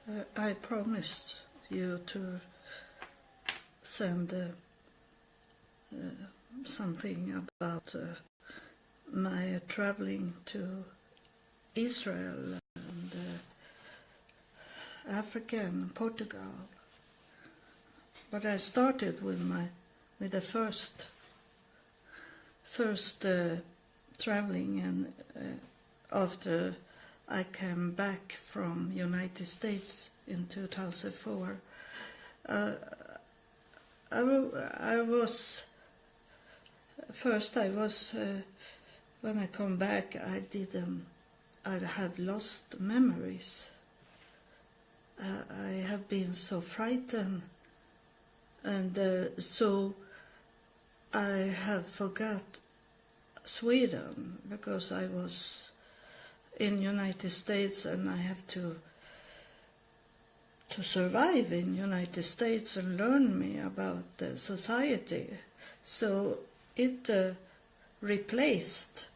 I promised you to send something about my traveling to Israel and Africa and Portugal. But I started with the first traveling, and after I came back from United States in 2004. I was when I come back, I have lost memories. I have been so frightened, and so I have forgot Sweden, because I was in United States and I have to survive in United States and learn me about the society. So it replaced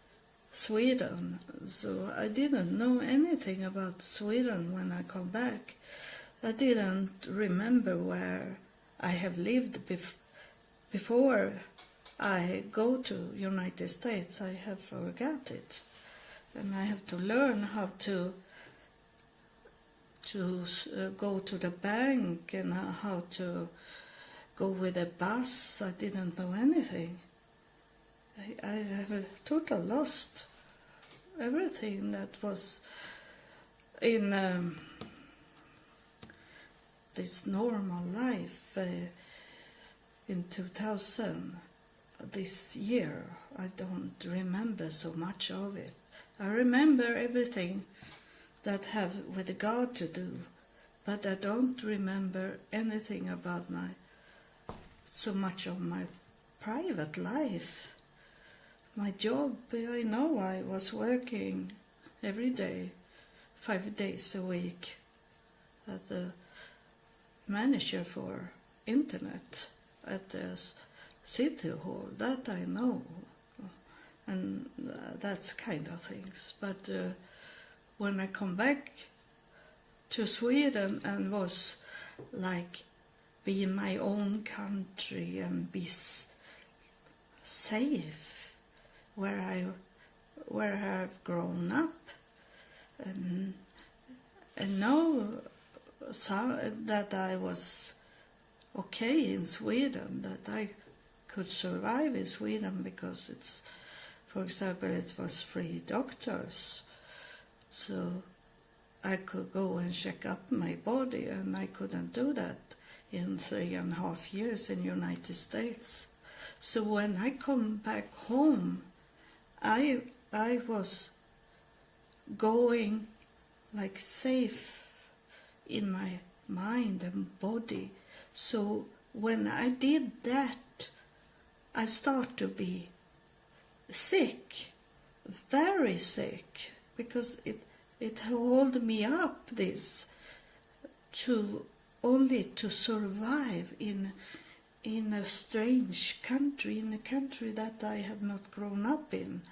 Sweden. So I didn't know anything about Sweden when I come back. I didn't remember where I have lived before I go to United States. I have forgot it. And I have to learn how to go to the bank and how to go with a bus. I didn't know anything. I have a total lost everything that was in this normal life in 2000. This year, I don't remember so much of it. I remember everything that have with God to do, but I don't remember anything about so much of my private life. My job, I know I was working every day, 5 days a week, as a manager for internet at the City Hall. That I know, and that's kind of things. But when I come back to Sweden and was like be in my own country and be safe where I've grown up, and know that I was okay in Sweden, that I could survive in Sweden because it's, for example, it was free doctors. So I could go and check up my body, and I couldn't do that in 3.5 years in United States. So when I come back home, I was going like safe in my mind and body. So when I did that, I start to be sick, very sick, because it held me up this only to survive in a strange country, in a country that I had not grown up in,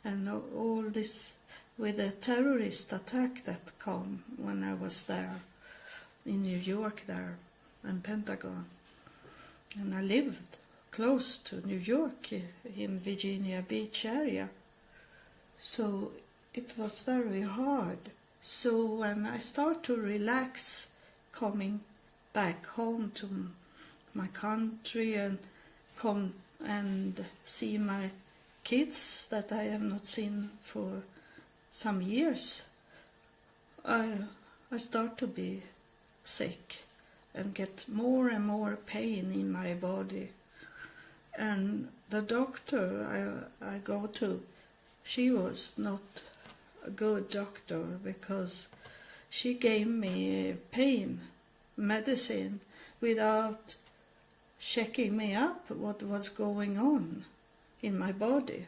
and all this with a terrorist attack that come when I was there in New York there and Pentagon, and I lived close to New York in Virginia Beach area. So it was very hard. So when I start to relax, coming back home to my country and come and see my kids that I have not seen for some years, I start to be sick and get more and more pain in my body. And the doctor I go to, she was not a good doctor, because she gave me pain medicine without checking me up what was going on in my body.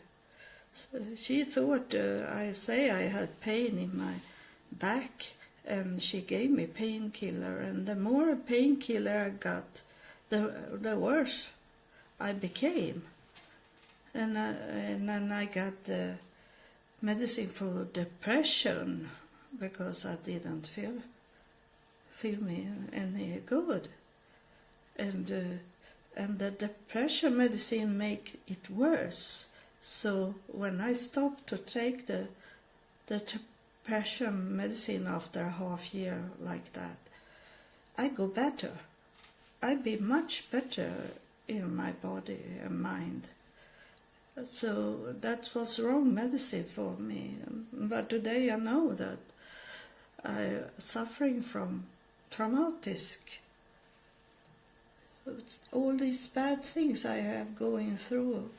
So she thought I had pain in my back, and she gave me painkiller, and the more painkiller I got, the worse I became. And then I got medicine for depression, because I didn't feel me any good, and the depression medicine make it worse. So when I stopped to take the depression medicine after a half year like that, I go better. I be much better in my body and mind. So that was wrong medicine for me. But today I know that I'm suffering from traumatic. All these bad things I have going through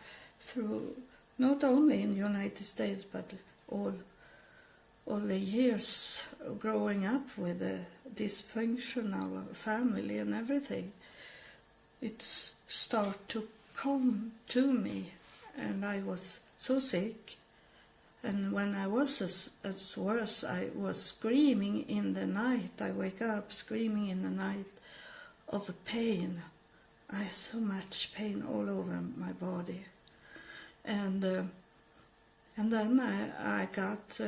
not only in the United States, but all the years growing up with a dysfunctional family and everything. It started to come to me, and I was so sick. And when I was as worse, I was screaming in the night. I wake up screaming in the night of pain. I had so much pain all over my body. And then I got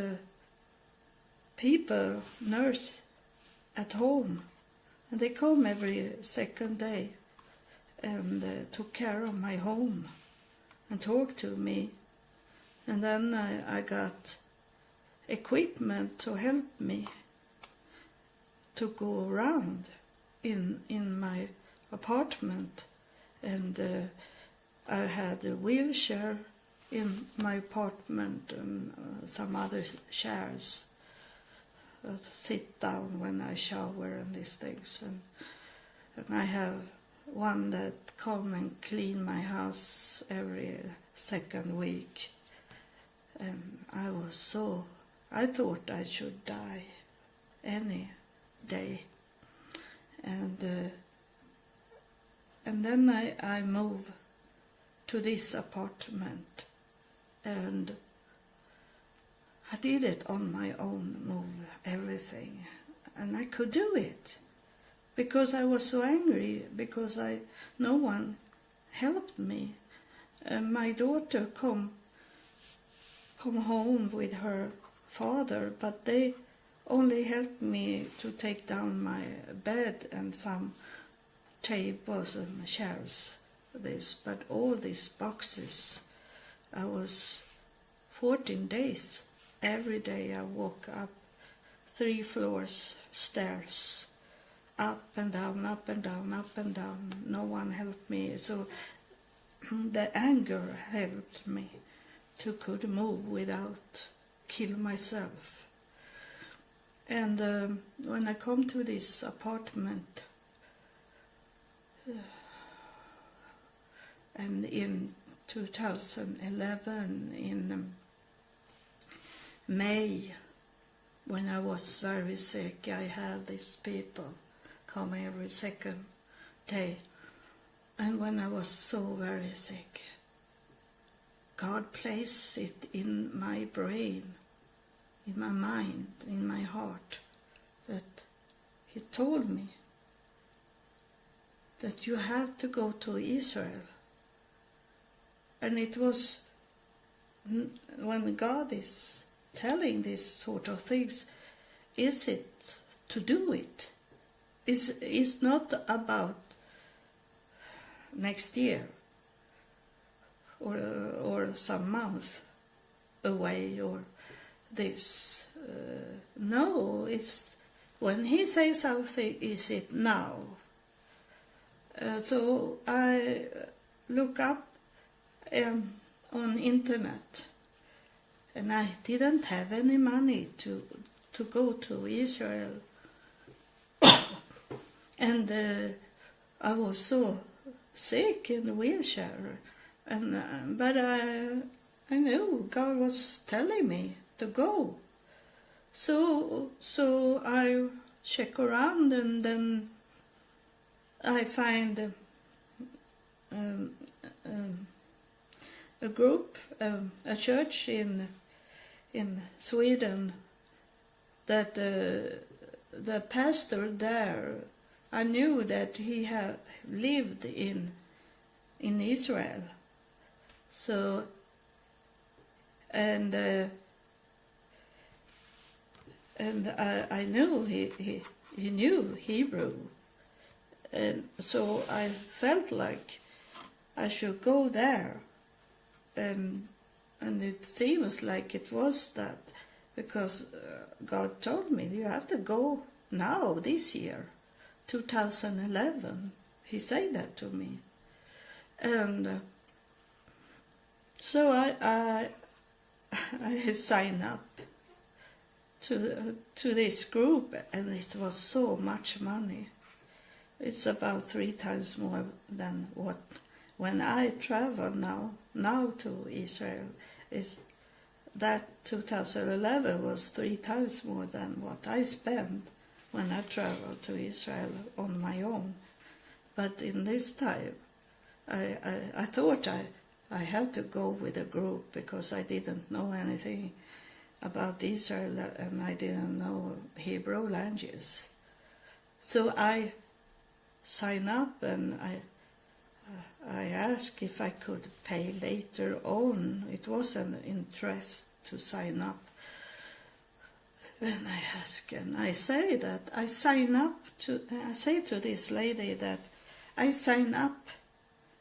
people, nurse at home, and they come every second day and took care of my home and talked to me. And then I got equipment to help me to go around in my apartment, and I had a wheelchair in my apartment and some other chairs to sit down when I shower and these things, and I have one that come and clean my house every second week. And I thought I should die any day. And then I moved to this apartment, and I did it on my own, move everything, and I could do it because I was so angry, because no one helped me. My daughter come home with her father, but they only helped me to take down my bed and some tables and chairs. But all these boxes, I was 14 days. Every day I walk up 3 floors stairs, up and down, up and down, up and down. No one helped me, so the anger helped me to could move without kill myself. And when I come to this apartment, and in 2011, in May, when I was very sick, I had these people come every second day. And when I was so very sick, God placed it in my brain, in my mind, in my heart, that He told me that you have to go to Israel. And it was when God is telling these sort of things, is it to do it? It's not about next year or some month away or this. No, it's when He says something, is it now? So I look up on internet, and I didn't have any money to go to Israel. And I was so sick in the wheelchair, but I knew God was telling me to go. So I check around, and then I find a group, a church in Sweden, that the pastor there, I knew that he had lived in Israel. So, and I knew he knew Hebrew. And so I felt like I should go there. And it seems like it was that, because God told me, you have to go now, this year, 2011. He said that to me. And so I signed up to this group, and it was so much money. It's about 3 times more than what when I travel now to Israel. Is that 2011 was 3 times more than what I spent when I traveled to Israel on my own. But in this time, I thought I had to go with a group, because I didn't know anything about Israel, and I didn't know Hebrew languages. So I signed up, and I asked if I could pay later on. It was an interest to sign up. And I asked, and I say that I say to this lady that I sign up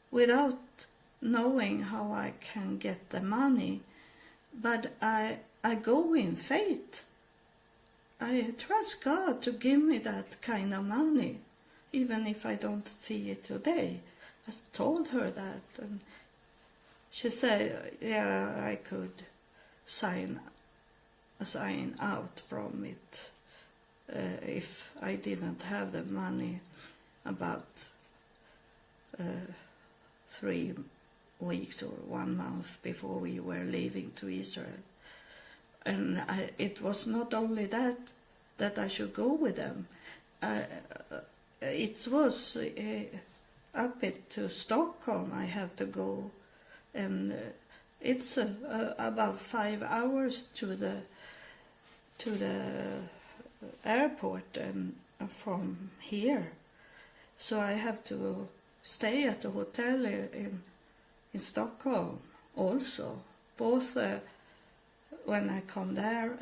without knowing how I can get the money, but I go in faith. I trust God to give me that kind of money, even if I don't see it today. I told her that, and she said, yeah, I could sign out from it if I didn't have the money about 3 weeks or 1 month before we were leaving to Israel. And it was not only that I should go with them. It was up to Stockholm I have to go, and it's about 5 hours to the airport and from here. So I have to stay at the hotel in Stockholm also, both when I come there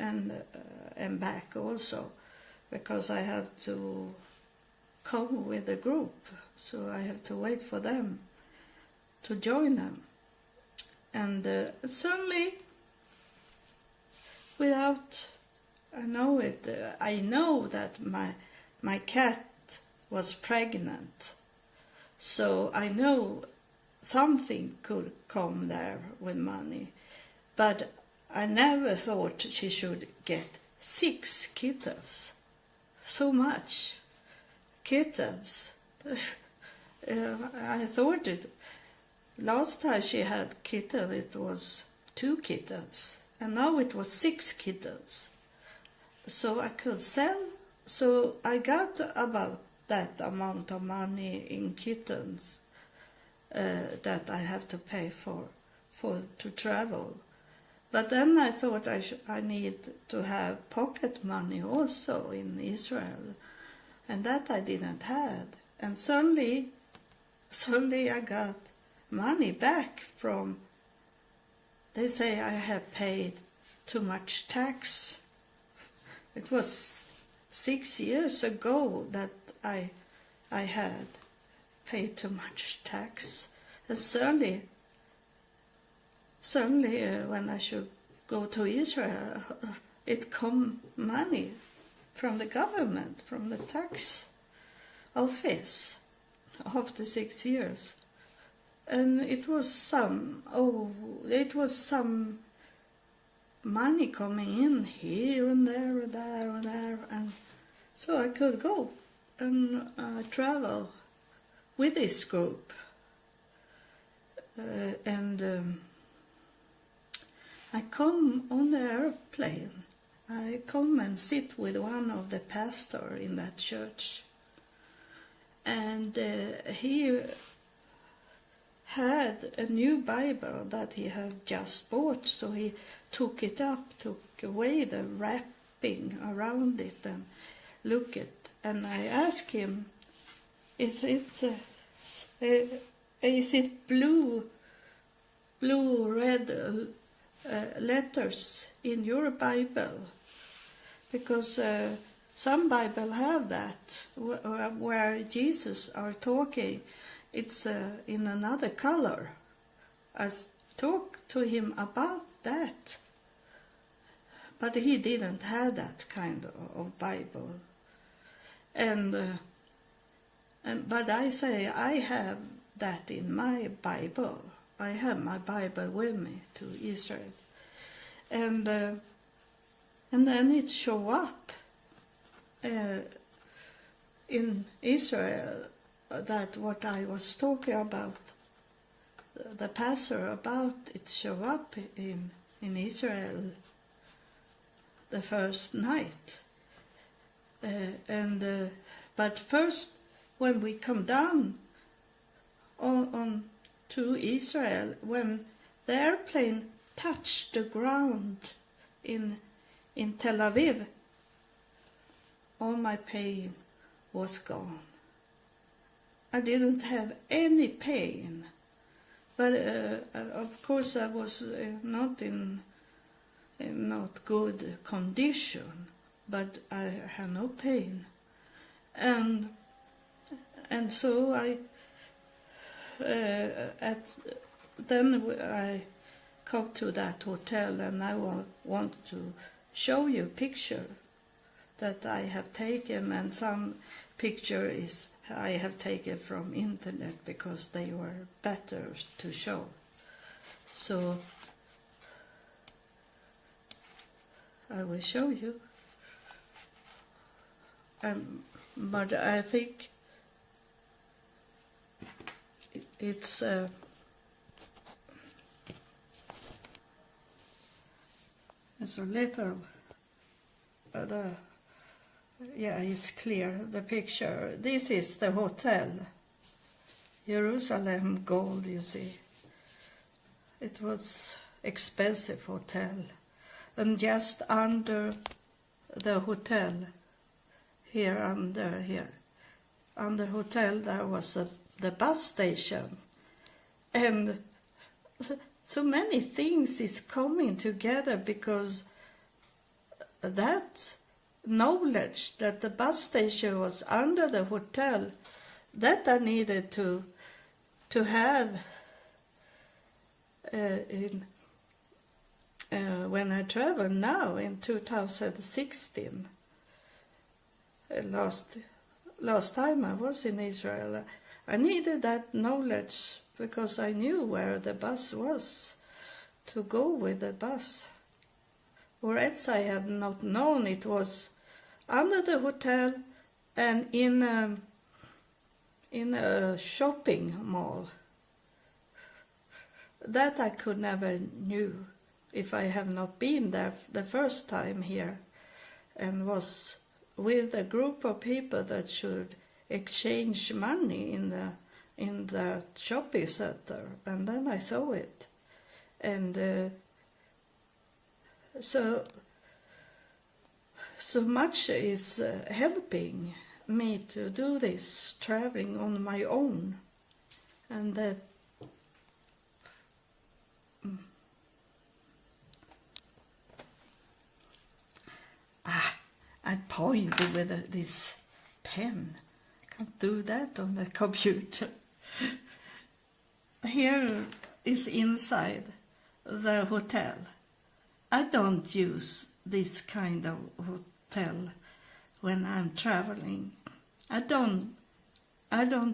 and back also, because I have to come with the group, so I have to wait for them to join them. And suddenly, without I know that my cat was pregnant, so I know something could come there with money, but I never thought she should get 6 kittens. So much kittens. I thought last time she had kitten, it was 2 kittens, and now it was 6 kittens. So I could sell. So I got about that amount of money in kittens that I have to pay for to travel. But then I thought I need to have pocket money also in Israel, and that I didn't have. And suddenly I got money back from. They say I have paid too much tax. It was 6 years ago that I had paid too much tax, and suddenly when I should go to Israel, it come money from the government, from the tax office after 6 years. And it was some money coming in here and there and there and there, and so I could go and travel with this group. I come on the airplane. I come and sit with one of the pastors in that church, and he had a new Bible that he had just bought, so he took it up, took away the wrapping around it and looked at it. And I asked him, is it blue red letters in your Bible? Because some Bible have that, where Jesus are talking, it's in another color. I talk to him about that, but he didn't have that kind of Bible. But I say I have that in my Bible. I have my Bible with me to Israel, and then it show up in Israel that what I was talking about, the pastor about, it show up in Israel the first night. But first, when we come down on to Israel, when the airplane touched the ground in Tel Aviv, all my pain was gone. I didn't have any pain, but of course I was not in not good condition, but I had no pain, and so then I come to that hotel, and I want to show you a picture that I have taken, and some picture is I have taken from internet because they were better to show. So I will show you. But I think it's a little it's clear, the picture. This is the hotel, Jerusalem Gold, you see. It was expensive hotel, and just under the hotel, under hotel, there was the bus station, and so many things is coming together because that knowledge that the bus station was under the hotel, that I needed to have when I travel now in 2016. Last time I was in Israel, I needed that knowledge because I knew where the bus was, to go with the bus. Or else I had not known it was under the hotel and in a shopping mall. That I could never knew if I have not been there the first time here and was with a group of people that should exchange money in the shopping center, and then I saw it, and so much is helping me to do this traveling on my own, and I point with this pen. Can't do that on the computer. Here is inside the hotel. I don't use this kind of hotel when I'm traveling. I don't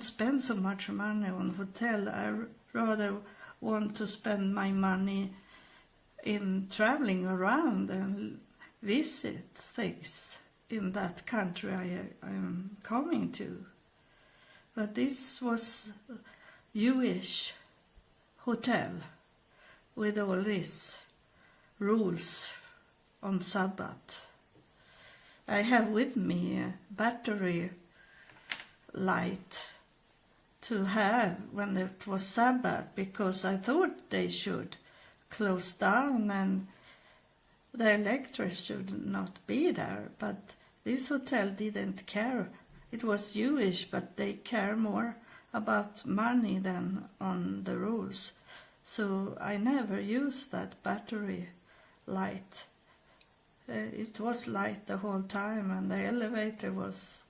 spend so much money on hotel. I rather want to spend my money in traveling around and visit things in that country I am coming to. But this was Jewish hotel with all these rules on Sabbath. I have with me a battery light to have when it was Sabbath, because I thought they should close down and the electric should not be there, but this hotel didn't care. It was Jewish, but they care more about money than on the rules. So I never used that battery light. It was light the whole time, and the elevator was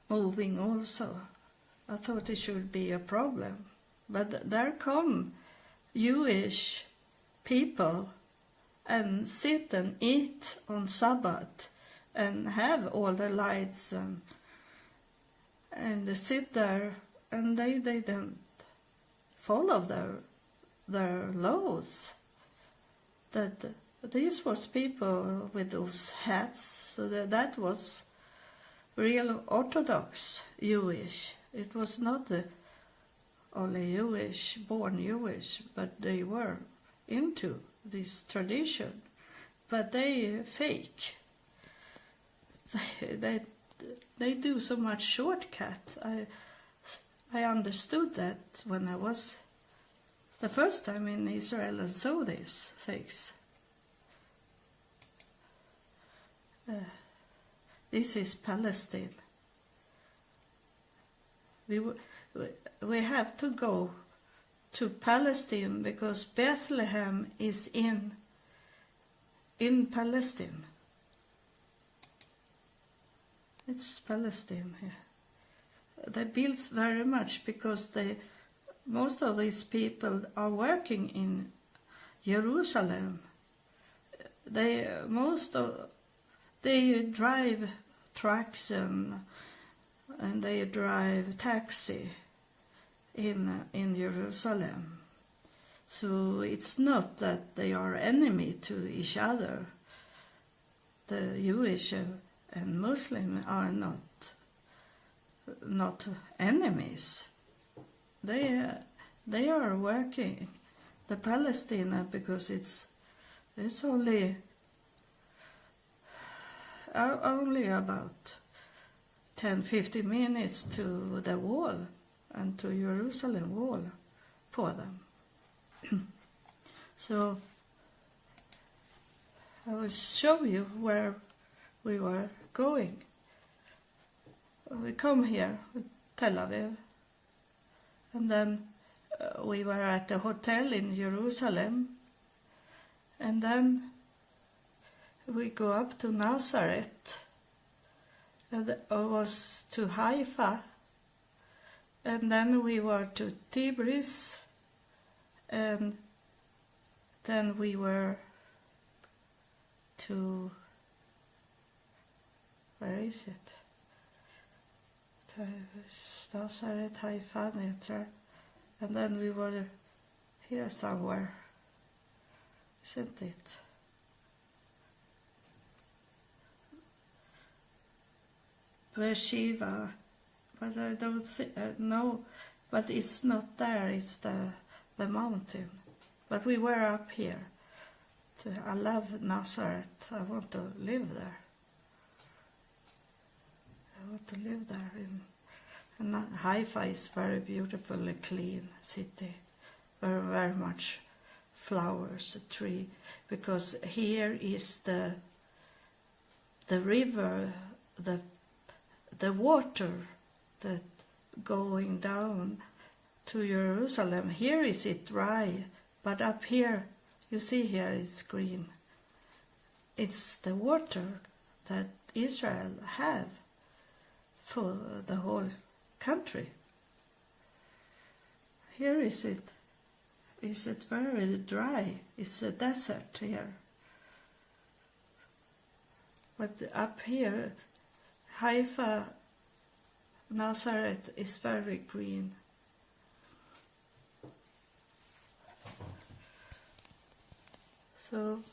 moving also. I thought it should be a problem. But there come Jewish people and sit and eat on Sabbath and have all the lights and they sit there, and they didn't follow their laws. That these was people with those hats, so that was real Orthodox Jewish. It was not only Jewish, born Jewish, but they were into this tradition. But they fake. They do so much shortcut. I understood that when I was the first time in Israel and saw these things. This is Palestine. We have to go to Palestine because Bethlehem is in Palestine. It's Palestine here. They build very much because most of these people are working in Jerusalem. They drive trucks and they drive taxi in Jerusalem. So it's not that they are enemy to each other. The Jewish and Muslim are not enemies. They are working the Palestine because it's only about 10-15 minutes to the wall and to Jerusalem wall for them. So I will show you where we were going. We come here, Tel Aviv, and then we were at a hotel in Jerusalem, and then we go up to Nazareth, and I was to Haifa, and then we were to Tibris, and then we were to, where is it? Nazareth, Haifa, Netra, and then we were here somewhere, isn't it? Beersheba, but I don't know, but it's not there, it's the mountain. But we were up here. I love Nazareth, I want to live there. I want to live there. And Haifa is very beautifully clean city, very, very much flowers, a tree, because here is the river, the water that going down to Jerusalem. Here is it dry, but up here, you see here it's green. It's the water that Israel have for the whole country. Here is it very dry. It's a desert here. But up here, Haifa, Nazareth is very green. So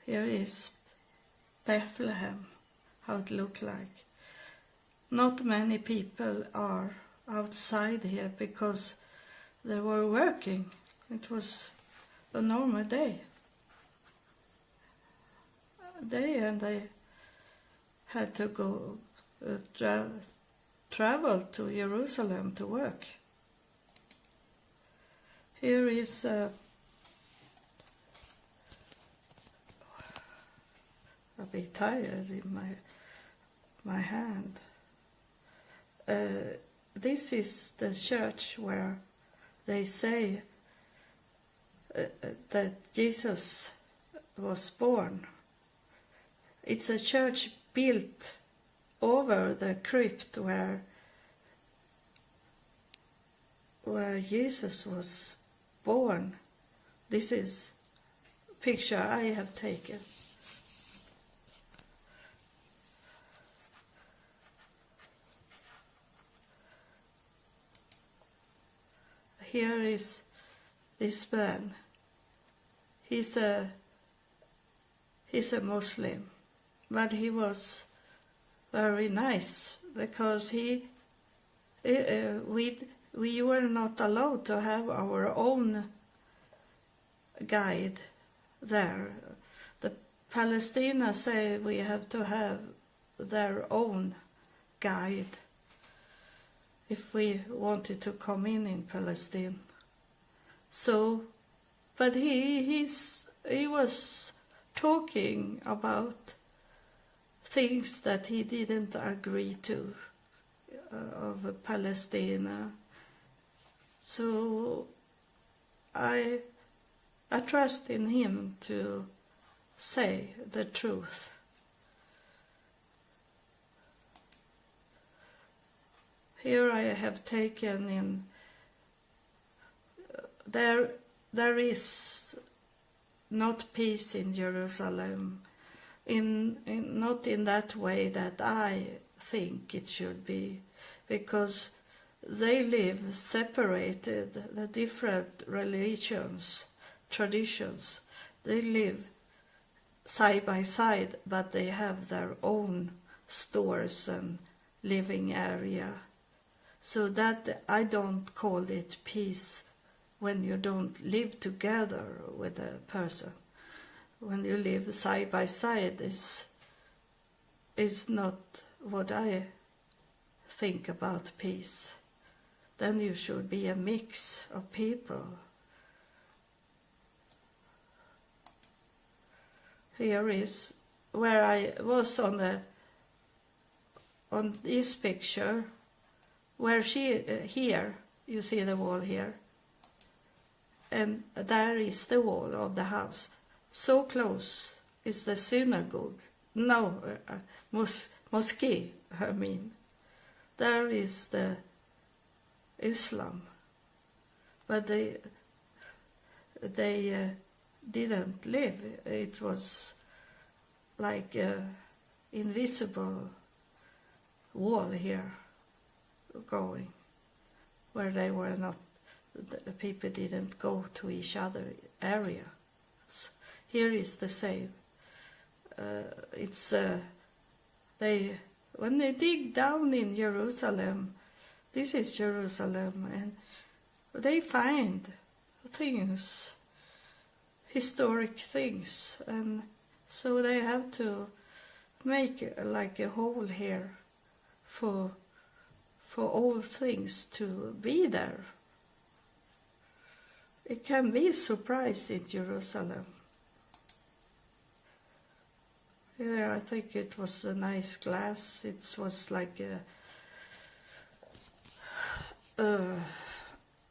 here is Bethlehem, how it looked like. Not many people are outside here because they were working. It was a normal day. And they had to go travel to Jerusalem to work. Here is a bit tired in my hand. this is the church where they say that Jesus was born. It's a church built over the crypt where Jesus was born. This is a picture I have taken. Here is this man. He's a Muslim, but he was very nice because we were not allowed to have our own guide there. The Palestinians say we have to have their own guide if we wanted to come in Palestine. So, but he was talking about things that he didn't agree to of Palestine. So I trust in him to say the truth. Here I have taken in, there is not peace in Jerusalem, not in that way that I think it should be, because they live separated, the different religions, traditions, they live side by side, but they have their own stores and living area. So that I don't call it peace when you don't live together with a person. When you live side by side is not what I think about peace. Then you should be a mix of people. Here is where I was on this picture, where here, you see the wall here, and there is the wall of the house. So close is the synagogue, mosque, I mean. There is the Islam, but they didn't live. It was like an invisible wall here going, where they were not, the people didn't go to each other areas. Here is the same. When they dig down in Jerusalem, this is Jerusalem, and they find things, historic things, and so they have to make like a hole here for all things to be there. It can be a surprise in Jerusalem. Yeah, I think it was a nice glass. It was like a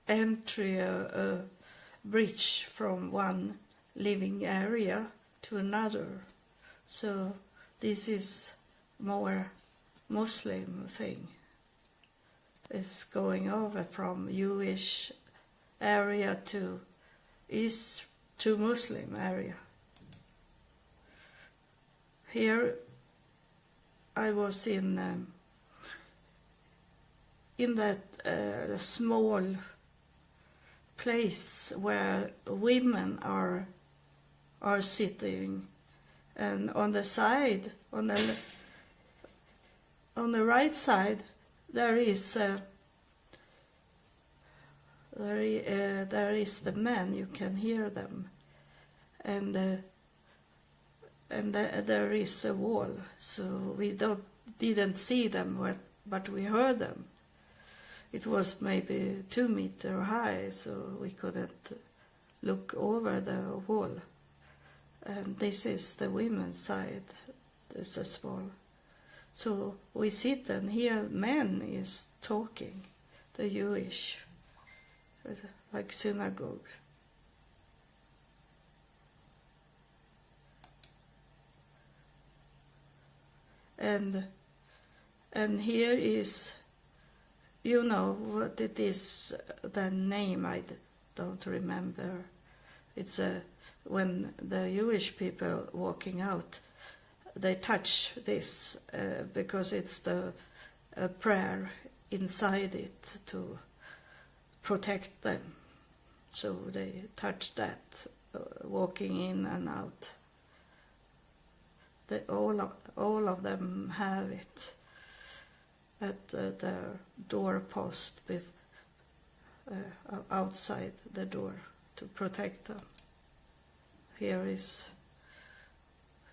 entry, a bridge from one living area to another. So this is more Muslim thing. It's going over from Jewish area to Muslim area. Here I was in that small place where women are sitting, and on the side, on the right side, there is the men. You can hear them, and there is a wall, so we didn't see them, but we heard them. It was maybe 2 meters high, so we couldn't look over the wall. And this is the women's side. This is small. So we sit and hear men is talking. the Jewish, like synagogue. And here is, you know what it is, the name I don't remember. It's when the Jewish people walking out, they touch this because it's the prayer inside it to protect them. So they touch that, walking in and out. All of them have it at their doorpost outside the door to protect them. Here is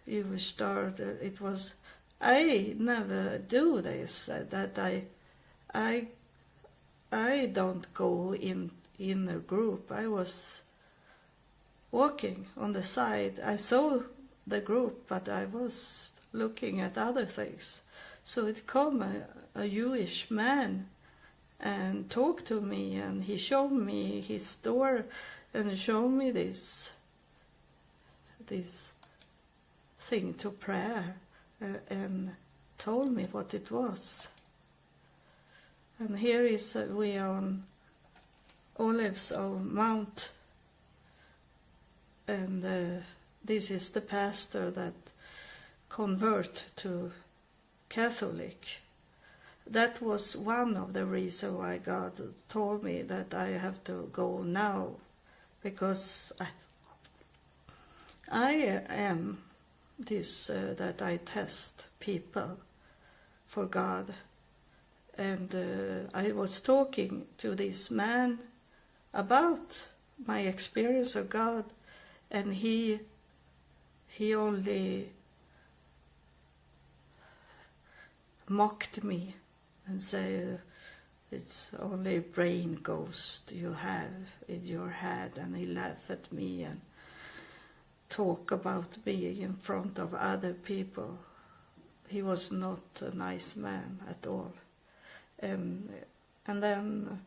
Jewish start. It was, I never do this, that I don't go in a group. I was walking on the side. I saw the group, but I was looking at other things. So it come a Jewish man and talked to me, and he showed me his door and showed me this thing to prayer and told me what it was. And here is we are on Olives of Mount, and this is the pastor that convert to Catholic. That was one of the reasons why God told me that I have to go now, because I am this, that I test people for God. And I was talking to this man about my experience of God, and he only mocked me and said, it's only a brain ghost you have in your head, and he laughed at me and talk about me in front of other people. He was not a nice man at all. And then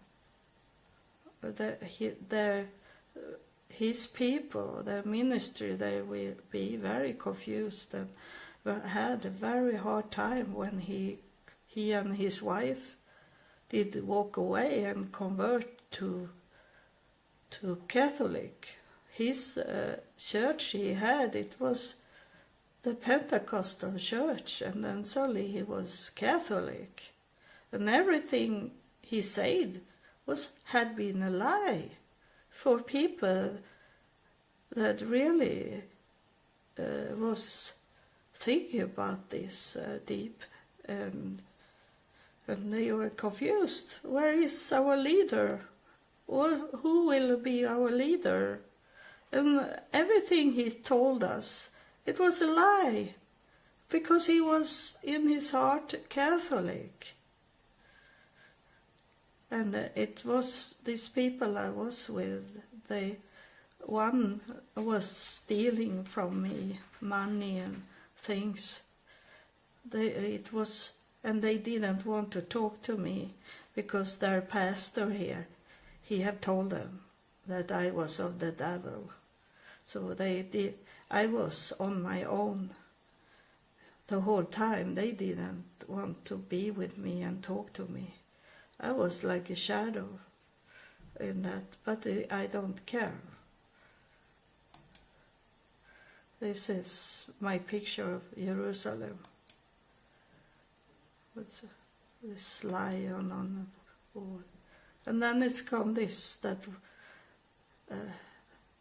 his people, their ministry, they will be very confused and had a very hard time when he and his wife did walk away and convert to Catholic. His church he had, it was the Pentecostal church, and then suddenly he was Catholic. And everything he said had been a lie for people that really was thinking about this deep, and they were confused. Where is our leader? Who will be our leader? And everything he told us, it was a lie, because he was in his heart Catholic. And it was these people I was with, one was stealing from me money and things. And they didn't want to talk to me because their pastor here, he had told them that I was of the devil. So I was on my own the whole time. They didn't want to be with me and talk to me. I was like a shadow in that, but I don't care. This is my picture of Jerusalem. What's this lion on the wall? And then it's come this, that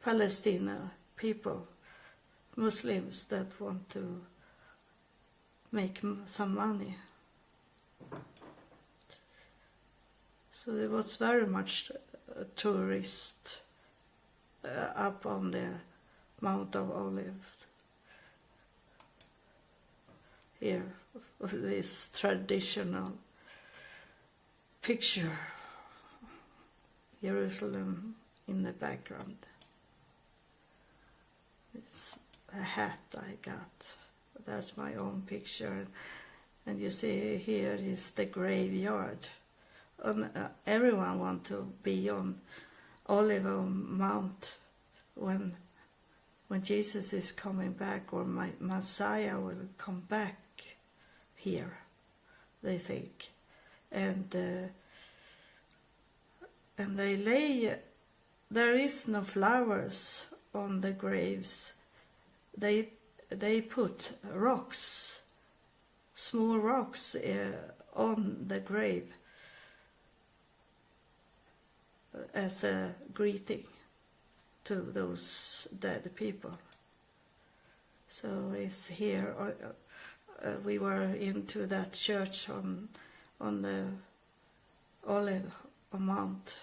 Palestine people, Muslims that want to make some money. So there was very much tourist up on the Mount of Olives. Here, this traditional picture, Jerusalem in the background. It's a hat I got. That's my own picture. And you see here is the graveyard everyone want to be on Olive Mount when Jesus is coming back, or Messiah will come back here, they think. And they lay, there is no flowers on the graves. They put rocks, small rocks on the grave as a greeting to those dead people. So it's here. We were into that church on the Olive Mount.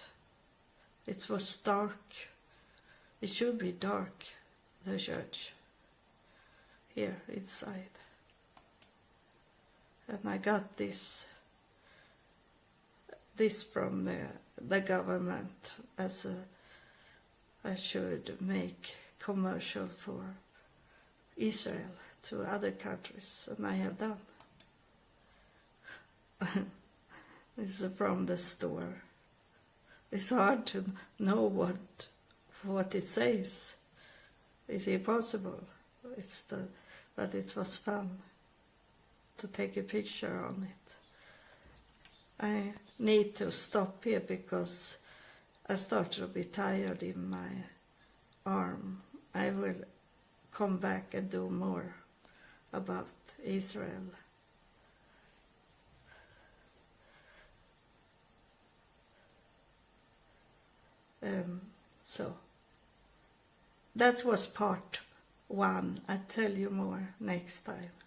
It was dark. It should be dark, the church, here inside. And I got this from the government as I should make commercial for Israel to other countries, and I have done. This is from the store. It's hard to know what it says. It's impossible. But it was fun to take a picture on it. I need to stop here because I start to be tired in my arm. I will come back and do more about Israel. So that was part 1. I'll tell you more next time.